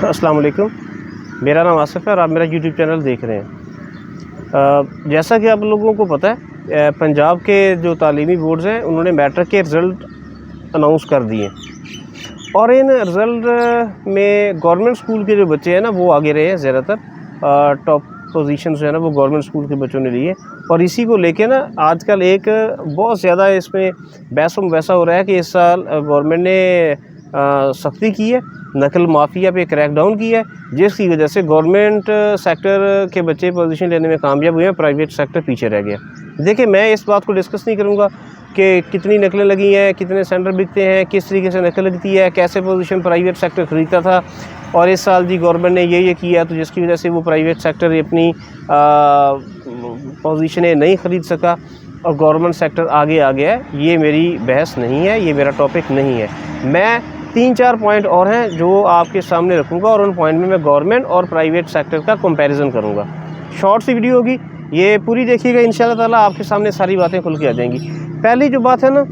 अस्सलाम वालेकुम। मेरा नाम आसिफ है और आप मेरा यूट्यूब चैनल देख रहे हैं। जैसा कि आप लोगों को पता है, पंजाब के जो तालीमी बोर्ड्स हैं उन्होंने मैट्रिक के रिज़ल्ट अनाउंस कर दिए और इन रिज़ल्ट में गवर्नमेंट स्कूल के जो बच्चे हैं ना वो आगे रहे हैं। ज़्यादातर टॉप पोजीशन जो है ना वो गवर्नमेंट स्कूल के बच्चों ने लिए और इसी को लेके ना आजकल एक बहुत ज़्यादा इसमें बहस वैसा हो रहा है कि इस साल गवर्नमेंट ने सख्ती की है, नकल माफिया पे क्रैकडाउन किया है, जिसकी वजह से गवर्नमेंट सेक्टर के बच्चे पोजीशन लेने में कामयाब हुए हैं, प्राइवेट सेक्टर पीछे रह गया। देखिए, मैं इस बात को डिस्कस नहीं करूँगा कि कितनी नकलें लगी हैं, कितने सेंटर बिकते हैं, किस तरीके से नकल लगती है, कैसे पोजीशन प्राइवेट सेक्टर ख़रीदता था और इस साल जी गवर्नमेंट ने ये किया तो जिसकी वजह से वो प्राइवेट सेक्टर अपनी पोजीशनें नहीं ख़रीद सका और गवर्नमेंट सेक्टर आगे आ गया है। ये मेरी बहस नहीं है, ये मेरा टॉपिक नहीं है। मैं 3-4 पॉइंट और हैं जो आपके सामने रखूँगा और उन पॉइंट में मैं गवर्नमेंट और प्राइवेट सेक्टर का कंपैरिजन करूँगा। शॉर्ट सी वीडियो होगी, ये पूरी देखिएगा, इंशाल्लाह ताला आपके सामने सारी बातें खुल के आ जाएंगी। पहली जो बात है ना,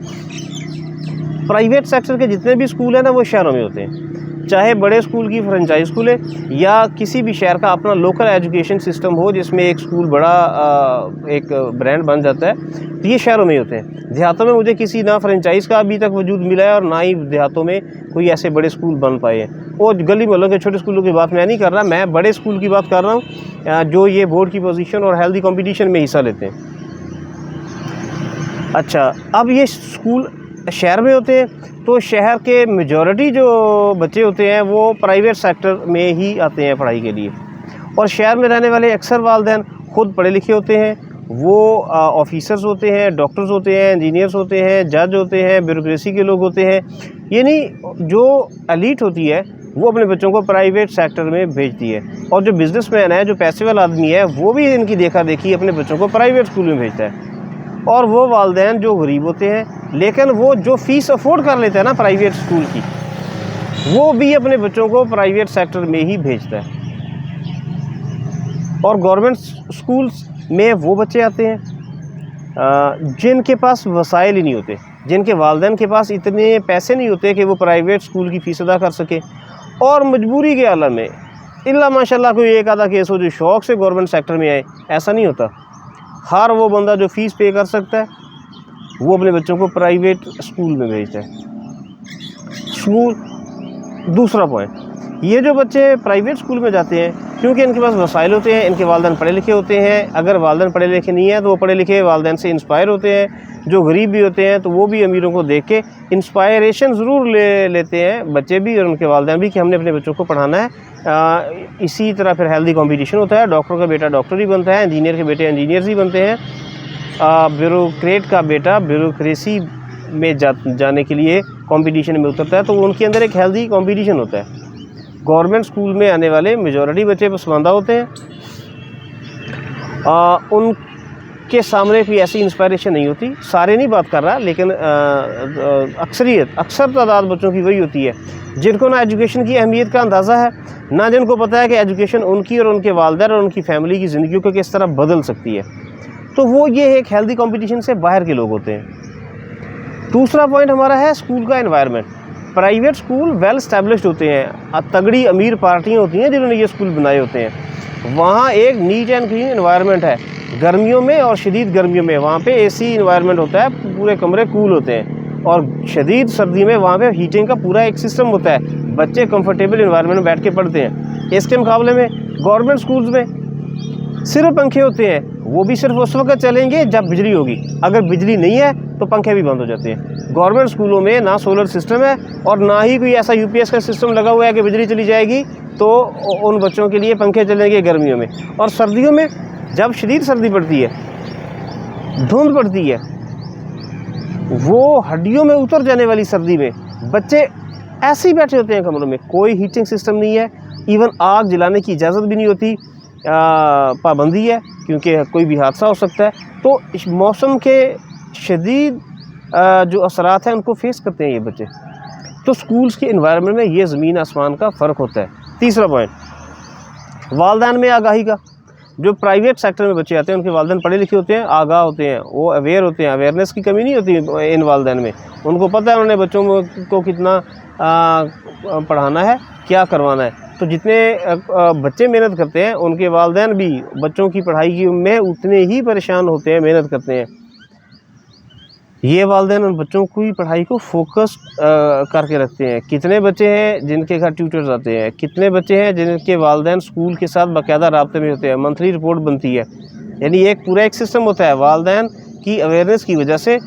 प्राइवेट सेक्टर के जितने भी स्कूल हैं ना वो शहरों में होते हैं, चाहे बड़े स्कूल की फ्रेंचाइज स्कूल है या किसी भी शहर का अपना लोकल एजुकेशन सिस्टम हो जिसमें एक स्कूल बड़ा एक ब्रांड बन जाता है, तो ये शहरों में होते हैं। देहातों में मुझे किसी ना फ्रेंचाइज का अभी तक वजूद मिला है और ना ही देहातों में कोई ऐसे बड़े स्कूल बन पाए हैं। और गली मोहल्लों के छोटे स्कूलों की बात मैं नहीं कर रहा, मैं बड़े स्कूल की बात कर रहा हूँ जो ये बोर्ड की पोजीशन और हेल्दी कंपटीशन में हिस्सा लेते हैं। अच्छा, अब ये स्कूल शहर में होते हैं तो शहर के मेजॉरिटी जो बच्चे होते हैं वो प्राइवेट सेक्टर में ही आते हैं पढ़ाई के लिए और शहर में रहने वाले अक्सर वालिदैन खुद पढ़े लिखे होते हैं, वो ऑफिसर्स होते हैं, डॉक्टर्स होते हैं, इंजीनियर्स होते हैं, जज होते हैं, ब्यूरोक्रेसी के लोग होते हैं। यानी जो एलीट होती है वो अपने बच्चों को प्राइवेट सेक्टर में भेजती है और जो बिजनेसमैन है, जो पैसे वाला आदमी है, वो भी इनकी देखा देखी अपने बच्चों को प्राइवेट स्कूल में भेजता है। और वो वालिदैन जो गरीब होते हैं लेकिन वो जो फ़ीस अफोर्ड कर लेते हैं ना प्राइवेट स्कूल की, वो भी अपने बच्चों को प्राइवेट सेक्टर में ही भेजता है। और गवर्नमेंट स्कूल्स में वो बच्चे आते हैं जिनके पास वसाइल ही नहीं होते, जिनके वालिदैन के पास इतने पैसे नहीं होते कि वो प्राइवेट स्कूल की फ़ीस अदा कर सके और मजबूरी के आलम में इल्ला माशाल्लाह कोई एक आधा केस हो जो शौक़ से गवर्नमेंट सेक्टर में आए, ऐसा नहीं होता। हर वो बंदा जो फ़ीस पे कर सकता है वो अपने बच्चों को प्राइवेट स्कूल में भेजता है। स्कूल दूसरा पॉइंट, ये जो बच्चे प्राइवेट स्कूल में जाते हैं क्योंकि इनके पास वसाइल होते हैं, इनके वालिदैन पढ़े लिखे होते हैं। अगर वालिदैन पढ़े लिखे नहीं है तो वो पढ़े लिखे वालिदैन से इंस्पायर होते हैं। जो गरीब भी होते हैं तो वो भी अमीरों को देख के इंस्पायरेशन ज़रूर लेते हैं, बच्चे भी और उनके वालिदैन भी, कि हमने अपने बच्चों को पढ़ाना है। इसी तरह फिर हेल्दी कंपटीशन होता है, डॉक्टर का बेटा डॉक्टर ही बनता है, इंजीनियर के बेटे इंजीनियर्स ही बनते हैं, ब्यूरोक्रेट का बेटा ब्यूरोक्रेसी में जाने के लिए कंपटीशन में उतरता है। तो उनके अंदर एक हेल्दी कंपटीशन होता है। गवर्नमेंट स्कूल में आने वाले मेजॉरिटी बच्चे पसमानदा होते हैं, उनके सामने कोई ऐसी इंस्पायरेशन नहीं होती। सारे नहीं बात कर रहा, लेकिन अक्सर तादाद बच्चों की वही होती है जिनको ना एजुकेशन की अहमियत का अंदाज़ा है, ना जिनको पता है कि एजुकेशन उनकी और उनके वालिदैन और उनकी फैमिली की ज़िंदगी को किस तरह बदल सकती है। तो वो ये एक हेल्दी कंपटीशन से बाहर के लोग होते हैं। दूसरा पॉइंट हमारा है स्कूल का environment. Private school well established होते हैं, तगड़ी अमीर पार्टियां होती हैं जिन्होंने ये स्कूल बनाए होते हैं। वहाँ एक नीट एंड क्लीन एनवायरनमेंट है। गर्मियों में और शदीद गर्मियों में वहाँ पे एसी एनवायरनमेंट होता है, पूरे कमरे कूल होते हैं और शदीद सर्दी में वहाँ पे हीटिंग का पूरा एक सिस्टम होता है। बच्चे कंफर्टेबल एनवायरनमेंट में बैठ के पढ़ते हैं। इसके मुकाबले में गवर्नमेंट स्कूल्स में सिर्फ पंखे होते हैं, वो भी सिर्फ उस वक्त चलेंगे जब बिजली होगी। अगर बिजली नहीं है तो पंखे भी बंद हो जाते हैं। गवर्नमेंट स्कूलों में ना सोलर सिस्टम है और ना ही कोई ऐसा यूपीएस का सिस्टम लगा हुआ है कि बिजली चली जाएगी तो उन बच्चों के लिए पंखे चलेंगे गर्मियों में। और सर्दियों में जब शदीद सर्दी पड़ती है, धुंध पड़ती है, वो हड्डियों में उतर जाने वाली सर्दी में बच्चे ऐसे ही बैठे होते हैं कमरों में, कोई हीटिंग सिस्टम नहीं है, इवन आग जलाने की इजाज़त भी नहीं होती, पाबंदी है क्योंकि कोई भी हादसा हो सकता है। तो इस मौसम के शदीद जो असरात हैं उनको फेस करते हैं ये बच्चे। तो स्कूल्स के एनवायरनमेंट में ये ज़मीन आसमान का फ़र्क होता है। तीसरा पॉइंट, वालिदैन में आगाही का। जो प्राइवेट सेक्टर में बच्चे आते हैं उनके वालिदैन पढ़े लिखे होते हैं, आगाह होते हैं, वो अवेयर होते हैं, अवेयरनेस की कमी नहीं होती इन वालिदैन में। उनको पता है उन्होंने बच्चों को कितना पढ़ाना है, क्या करवाना है। तो जितने बच्चे मेहनत करते हैं उनके वालिदैन भी बच्चों की पढ़ाई की में उतने ही परेशान होते हैं, मेहनत करते हैं। ये वालिदैन उन बच्चों की पढ़ाई को फोकस करके रखते हैं। कितने बच्चे हैं जिनके घर ट्यूटर्स आते हैं, कितने बच्चे हैं जिनके वालिदैन स्कूल के साथ बाकायदा राब्ते में होते हैं, मंथली रिपोर्ट बनती है। यानी एक पूरा एक सिस्टम होता है। वालिदैन की अवेयरनेस की वजह से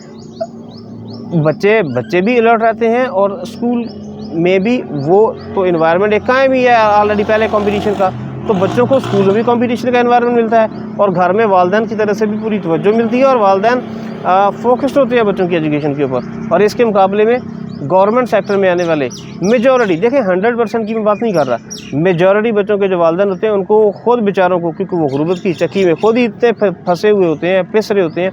बच्चे भी अलर्ट रहते हैं और स्कूल में भी वो तो इन्वायरमेंट एक कायम ही है ऑलरेडी पहले कंपटीशन का, तो बच्चों को स्कूल में भी कंपटीशन का इन्वायरमेंट मिलता है और घर में वालिदैन की तरफ से भी पूरी तवज्जो मिलती है और वालिदैन फोकस्ड होते हैं बच्चों की एजुकेशन के ऊपर। और इसके मुकाबले में गवर्नमेंट सेक्टर में आने वाले मेजॉरिटी, देखें 100% की मैं बात नहीं कर रहा, मेजॉरिटी बच्चों के जो वालिदैन होते हैं उनको खुद बेचारों को, क्योंकि वो गुर्बत की चक्की में खुद ही इतने फंसे हुए होते हैं, पिस रहे होते हैं,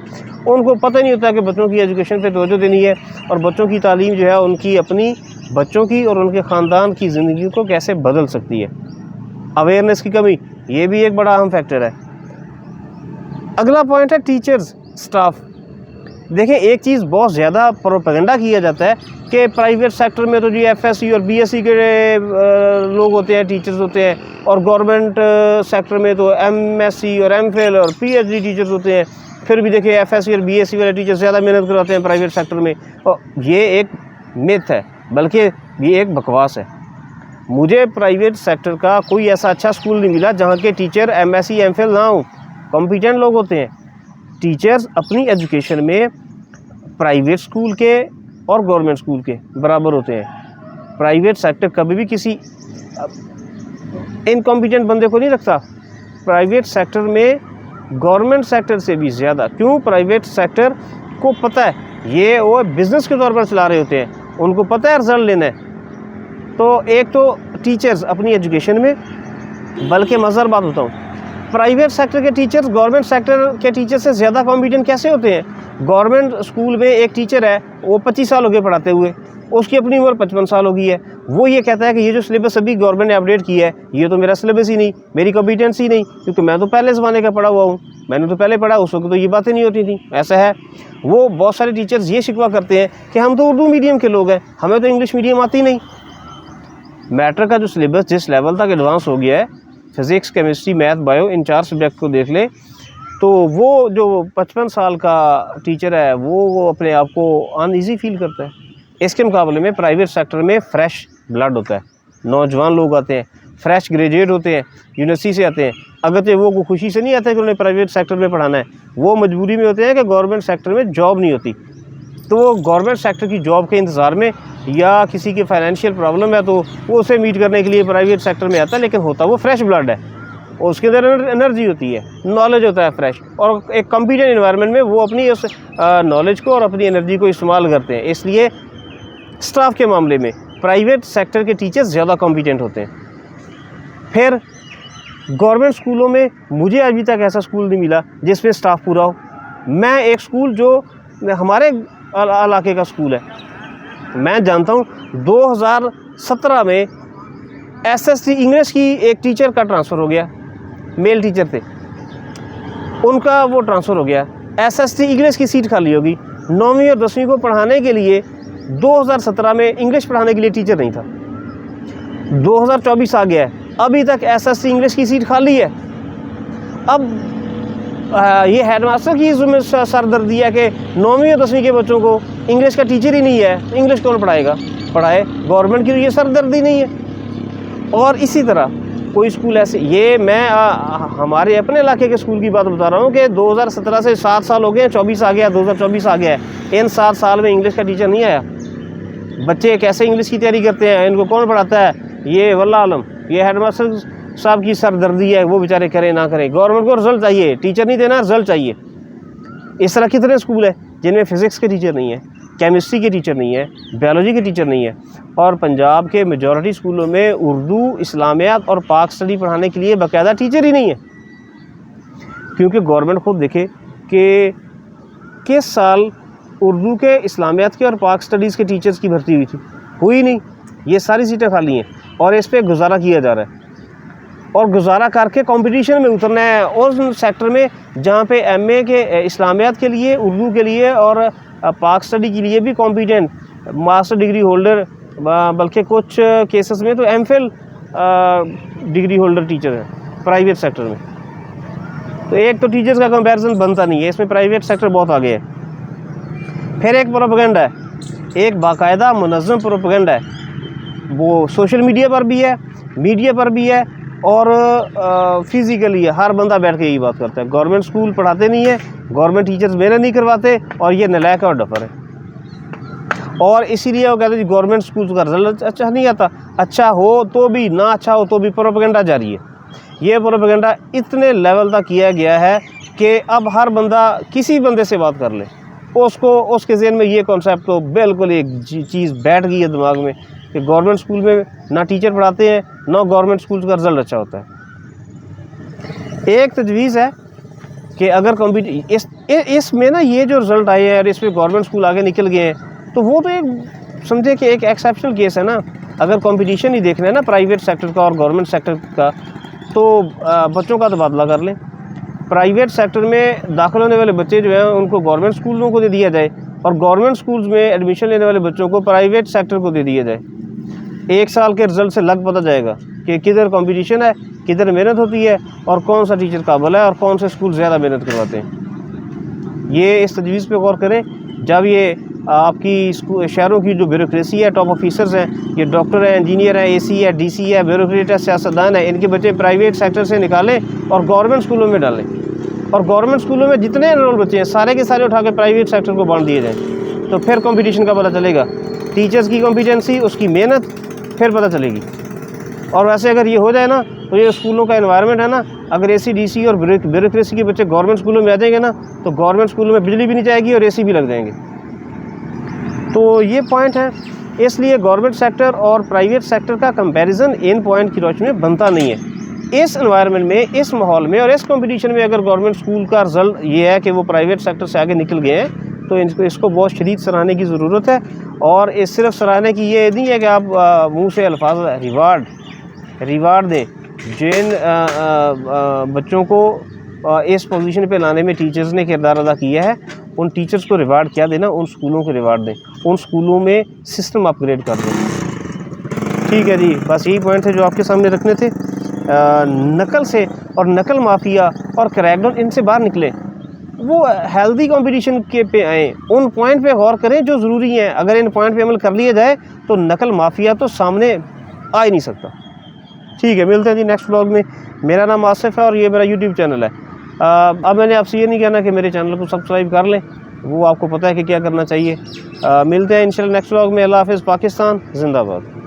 उनको पता नहीं होता कि बच्चों की एजुकेशन पे तवज्जो देनी है और बच्चों की तालीम जो है उनकी अपनी बच्चों की और उनके ख़ानदान की ज़िंदगी को कैसे बदल सकती है। अवेयरनेस की कमी, ये भी एक बड़ा अहम फैक्टर है। अगला पॉइंट है टीचर्स, स्टाफ। देखें, एक चीज़ बहुत ज़्यादा प्रोपेगेंडा किया जाता है कि प्राइवेट सेक्टर में तो जी FSC और BSc के लोग होते हैं, टीचर्स होते हैं, और गवर्नमेंट सेक्टर में तो MSc और MPhil और PhD टीचर्स होते हैं। फिर भी देखिए FSC और BSc वाले टीचर्स ज़्यादा मेहनत करवाते हैं प्राइवेट सेक्टर में, और ये एक मिथ है, बल्कि ये एक बकवास है। मुझे प्राइवेट सेक्टर का कोई ऐसा अच्छा स्कूल नहीं मिला जहाँ के टीचर MSc MPhil ना हो, कॉम्पिटेंट लोग होते हैं। टीचर्स अपनी एजुकेशन में प्राइवेट स्कूल के और गवर्नमेंट स्कूल के बराबर होते हैं। प्राइवेट सेक्टर कभी भी किसी इनकॉम्पिटेंट बंदे को नहीं रखता। प्राइवेट सेक्टर में गवर्नमेंट सेक्टर से भी ज़्यादा, क्यों? प्राइवेट सेक्टर को पता है ये वो बिज़नेस के तौर पर चला रहे होते हैं, उनको पता है रिजल्ट लेना है। तो एक तो टीचर्स अपनी एजुकेशन में, बल्कि मज़र बात बताऊँ, प्राइवेट सेक्टर के टीचर्स गवर्नमेंट सेक्टर के टीचर से ज़्यादा कॉम्पिटेंट कैसे होते हैं? गवर्नमेंट स्कूल में एक टीचर है, वो 25 साल हो गए पढ़ाते हुए, उसकी अपनी उम्र 55 साल हो गई है, वो ये कहता है कि ये जो सिलेबस अभी गवर्नमेंट ने अपडेट किया है ये तो मेरा सिलेबस ही नहीं, मेरी कॉम्पिटेंसी नहीं, क्योंकि मैं तो पहले ज़माने का पढ़ा हुआ हूँ, मैंने तो पहले पढ़ा, उस वक्त तो ये बातें नहीं होती थी। ऐसा है। वो बहुत सारे टीचर्स ये शिकवा करते हैं कि हम तो उर्दू मीडियम के लोग हैं, हमें तो इंग्लिश मीडियम आती नहीं। मैट्रिक का जो सिलेबस जिस लेवल तक एडवांस हो गया है, फिज़िक्स, केमिस्ट्री, मैथ, बायो, इन 4 सब्जेक्ट को देख ले, तो वो जो 55 साल का टीचर है वो अपने आप को अनईज़ी फील करता है। इसके मुकाबले में प्राइवेट सेक्टर में फ़्रेश ब्लड होता है, नौजवान लोग आते हैं, फ्रेश ग्रेजुएट होते हैं, यूनिवर्सिटी से आते हैं। अगर वो खुशी से नहीं आते कि उन्हें प्राइवेट सेक्टर में पढ़ाना है, वो मजबूरी में होते हैं कि गवर्नमेंट सेक्टर में जॉब नहीं होती, तो वो गवर्नमेंट सेक्टर की जॉब के इंतज़ार में, या किसी की फाइनेंशियल प्रॉब्लम है तो वो उसे मीट करने के लिए प्राइवेट सेक्टर में आता है। लेकिन होता वो फ्रेश ब्लड है, उसके अंदर एनर्जी होती है, नॉलेज होता है फ्रेश, और एक कॉम्पिटेंट इन्वायरमेंट में वो अपनी उस नॉलेज को और अपनी एनर्जी को इस्तेमाल करते हैं। इसलिए स्टाफ के मामले में प्राइवेट सेक्टर के टीचर्स ज़्यादा कॉम्पिटेंट होते हैं। फिर गवर्नमेंट स्कूलों में मुझे अभी तक ऐसा स्कूल नहीं मिला जिसमें स्टाफ पूरा हो। मैं एक स्कूल जो हमारे इलाके का स्कूल है, मैं जानता हूँ 2017 में SST इंग्लिश की एक टीचर का ट्रांसफ़र हो गया, मेल टीचर थे, उनका वो ट्रांसफ़र हो गया, SST इंग्लिश की सीट खाली होगी। 9वीं और 10वीं को पढ़ाने के लिए 2017 में इंग्लिश पढ़ाने के लिए टीचर नहीं था। 2024 आ गया है, अभी तक SST इंग्लिश की सीट खाली है। अब ये हेडमास्टर की इसमें सरदर्दी है कि 9वीं और 10वीं के बच्चों को इंग्लिश का टीचर ही नहीं है, इंग्लिश कौन पढ़ाएगा? पढ़ाए गवर्नमेंट की, ये सरदर्दी नहीं है। और इसी तरह कोई स्कूल ऐसे, ये मैं हमारे अपने इलाके के स्कूल की बात बता रहा हूँ कि 2017 से 7 साल हो गए, 24 आ गया, 2024 आ गया है, इन 7 साल में इंग्लिश का टीचर नहीं आया। बच्चे कैसे इंग्लिश की तैयारी करते हैं, इनको कौन पढ़ाता है? ये वल्लाह आलम, ये हेडमास्टर साहब की सरदर्दी है, वो बेचारे करें ना करें। गवर्नमेंट को रिजल्ट चाहिए, टीचर नहीं देना, रिजल्ट चाहिए। इस तरह कितने स्कूल है जिनमें फ़िज़िक्स के टीचर नहीं है, केमिस्ट्री के टीचर नहीं है, बायोलॉजी के टीचर नहीं है, और पंजाब के मेजॉरिटी स्कूलों में उर्दू, इस्लामियात और पाक स्टडी पढ़ाने के लिए बाकायदा टीचर ही नहीं है। क्योंकि गवर्नमेंट खुद देखे कि किस साल उर्दू के, इस्लामियात के और पाक स्टडीज़ के टीचर्स की भर्ती हुई थी, हुई नहीं। ये सारी सीटें खाली हैं और इस पर गुजारा किया जा रहा है, और गुजारा करके कंपटीशन में उतरना है उस सेक्टर में जहाँ पे MA के इस्लामियात के लिए, उर्दू के लिए और पाक स्टडी के लिए भी कॉम्पिटेंट मास्टर डिग्री होल्डर, बल्कि कुछ केसेस में तो MPhil डिग्री होल्डर टीचर हैं प्राइवेट सेक्टर में। तो एक तो टीचर्स का कंपैरिजन बनता नहीं है, इसमें प्राइवेट सेक्टर बहुत आगे है। फिर एक प्रोपेगेंडा है, एक बाकायदा मुनज़्ज़म प्रोपेगेंडा है, वो सोशल मीडिया पर भी है, मीडिया पर भी है और फिज़िकली है। हर बंदा बैठ के यही बात करता है, गवर्नमेंट स्कूल पढ़ाते नहीं है, गवर्नमेंट टीचर्स मेहनत नहीं करवाते और ये नालायक और डफर है। और इसीलिए वो कहते हैं गवर्नमेंट स्कूल का रिजल्ट अच्छा नहीं आता, अच्छा हो तो भी, ना अच्छा हो तो भी प्रोपेगेंडा जारी है। ये प्रोपेगेंडा इतने लेवल तक किया गया है कि अब हर बंदा किसी बंदे से बात कर ले, उसको उसके ज़हन में ये कॉन्सेप्ट तो बिल्कुल एक चीज़ बैठ गई है दिमाग में कि गवर्नमेंट स्कूल में ना टीचर पढ़ाते हैं, ना गवर्नमेंट स्कूल का रिज़ल्ट अच्छा होता है। एक तजवीज़ है कि अगर इसमें ना ये जो रिज़ल्ट आए हैं और इसमें गवर्नमेंट स्कूल आगे निकल गए हैं, तो वो तो एक समझे कि एक एक्सेप्शनल केस है ना। अगर कंपटीशन ही देखना है ना प्राइवेट सेक्टर का और गवर्नमेंट सेक्टर का, तो बच्चों का तबादला कर लें। प्राइवेट सेक्टर में दाखिल होने वाले बच्चे जो हैं उनको गवर्नमेंट स्कूलों को दे दिया जाए और गवर्नमेंट स्कूल्स में एडमिशन लेने वाले बच्चों को प्राइवेट सेक्टर को दे दिया जाए। 1 साल के रिज़ल्ट से लग पता जाएगा कि किधर कंपटीशन है, किधर मेहनत होती है और कौन सा टीचर काबिल है और कौन से स्कूल ज़्यादा मेहनत करवाते हैं। ये इस तजवीज़ पे गौर करें। जब ये आपकी शहरों की जो ब्यूरोक्रेसी है, टॉप ऑफिसर्स हैं, ये डॉक्टर हैं, इंजीनियर हैं, एसी है, डीसी है, ब्यूरोक्रेट है, सियासतदान है, इनके बच्चे प्राइवेट सेक्टर से निकालें और गवर्नमेंट स्कूलों में डालें और गवर्नमेंट स्कूलों में जितने एनरोल बच्चे हैं सारे के सारे उठा के प्राइवेट सेक्टर को बांट दिए जाए। तो फिर कंपटीशन का पता चलेगा, टीचर्स की कॉम्पिटेंसी, उसकी मेहनत फिर पता चलेगी। और वैसे अगर ये हो जाए ना, तो ये स्कूलों का एनवायरनमेंट है ना, अगर एसी डीसी और ब्यूरोक्रेसी के बच्चे गवर्नमेंट स्कूलों में आ जाएंगे ना, तो गवर्नमेंट स्कूलों में बिजली भी नहीं जाएगी और एसी भी लग जाएंगे। तो ये पॉइंट है। इसलिए गवर्नमेंट सेक्टर और प्राइवेट सेक्टर का कंपैरिजन इन पॉइंट की रोशनी में बनता नहीं है। इस एनवायरनमेंट में, इस माहौल में और इस कंपटीशन में अगर गवर्नमेंट स्कूल का रिज़ल्ट ये है कि वो प्राइवेट सेक्टर से आगे निकल गए हैं, तो इसको बहुत शदीद सराहने की ज़रूरत है। और इस सिर्फ सराहने की ये नहीं है कि आप मुँह से अल्फाज रिवार्ड दें। जिन बच्चों को इस पोजीशन पे लाने में टीचर्स ने किरदार अदा किया है, उन टीचर्स को रिवार्ड क्या देना, उन स्कूलों को रिवार्ड दें, उन स्कूलों में सिस्टम अपग्रेड कर दें। ठीक है जी, बस यही पॉइंट थे जो आपके सामने रखने थे। नकल से और नकल माफिया और क्रैकडाउन, इनसे बाहर निकले, वो हेल्दी कंपटीशन के पे आएँ, उन पॉइंट पे गौर करें जो ज़रूरी हैं। अगर इन पॉइंट पे अमल कर लिया जाए तो नकल माफिया तो सामने आ ही नहीं सकता। ठीक है, मिलते हैं जी नेक्स्ट व्लॉग में। मेरा नाम आसिफ है और ये मेरा यूट्यूब चैनल है। अब मैंने आपसे ये नहीं कहना कि मेरे चैनल को सब्सक्राइब कर लें, वो आपको पता है कि क्या करना चाहिए। मिलते हैं इंशाल्लाह नेक्स्ट व्लॉग में। अल्लाह हाफ़िज़। पाकिस्तान जिंदाबाद।